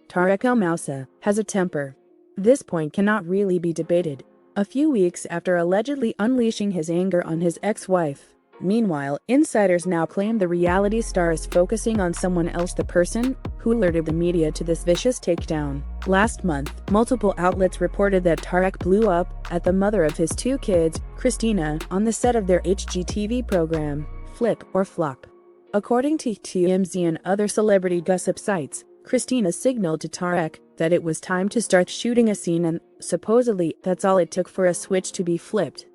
Tarek El Moussa has a temper. This point cannot really be debated. A few weeks after allegedly unleashing his anger on his ex-wife. Meanwhile, insiders now claim the reality star is focusing on someone else, the person who alerted the media to this vicious takedown. Last month, multiple outlets reported that Tarek blew up at the mother of his two kids, Christina, on the set of their HGTV program, Flip or Flop. According to TMZ and other celebrity gossip sites, Christina signaled to Tarek that it was time to start shooting a scene, and supposedly that's all it took for a switch to be flipped.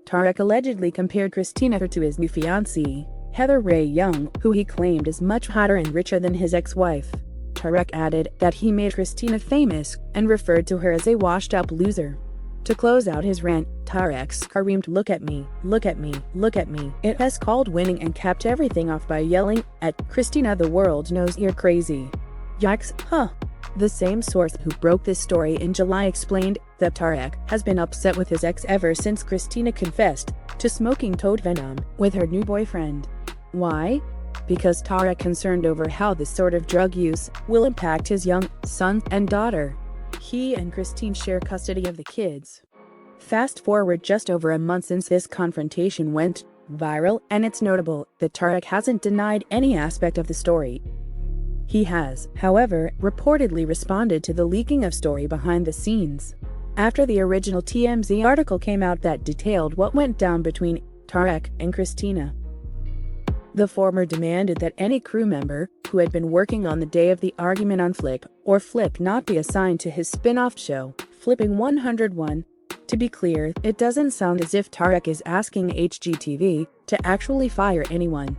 Tarek allegedly compared Christina to his new fiancée, Heather Ray Young, who he claimed is much hotter and richer than his ex-wife. Tarek added that he made Christina famous and referred to her as a washed-up loser. To close out his rant, Tarek screamed, "Look at me, look at me, look at me." It has called winning and capped everything off by yelling at Christina, "The world knows you're crazy." Yikes, huh? The same source who broke this story in July explained that Tarek has been upset with his ex ever since Christina confessed to smoking toad venom with her new boyfriend. Why? Because Tarek concerned over how this sort of drug use will impact his young son and daughter. He and Christine share custody of the kids. Fast forward just over a month since this confrontation went viral, and it's notable that Tarek hasn't denied any aspect of the story. He has, however, reportedly responded to the leaking of story behind the scenes. After the original TMZ article came out that detailed what went down between Tarek and Christina. The former demanded that any crew member who had been working on the day of the argument on Flip or Flip not be assigned to his spin-off show, Flipping 101. To be clear, it doesn't sound as if Tarek is asking HGTV to actually fire anyone.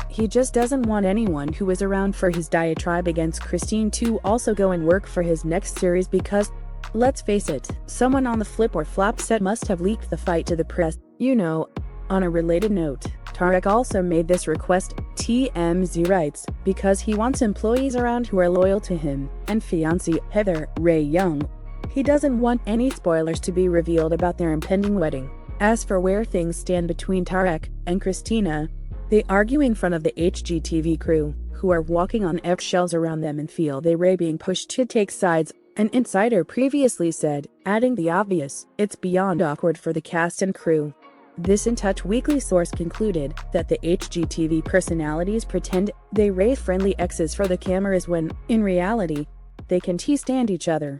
He just doesn't want anyone who was around for his diatribe against Christine to also go and work for his next series because, let's face it, someone on the Flip or Flop set must have leaked the fight to the press, you know. On a related note, Tarek also made this request, TMZ writes, because he wants employees around who are loyal to him and fiancée Heather Ray Young. He doesn't want any spoilers to be revealed about their impending wedding. As for where things stand between Tarek and Christina, they argue in front of the HGTV crew, who are walking on eggshells around them and feel they are being pushed to take sides, an insider previously said, adding the obvious, it's beyond awkward for the cast and crew. This In Touch Weekly source concluded that the HGTV personalities pretend they raise friendly exes for the cameras when, in reality, they can stand each other.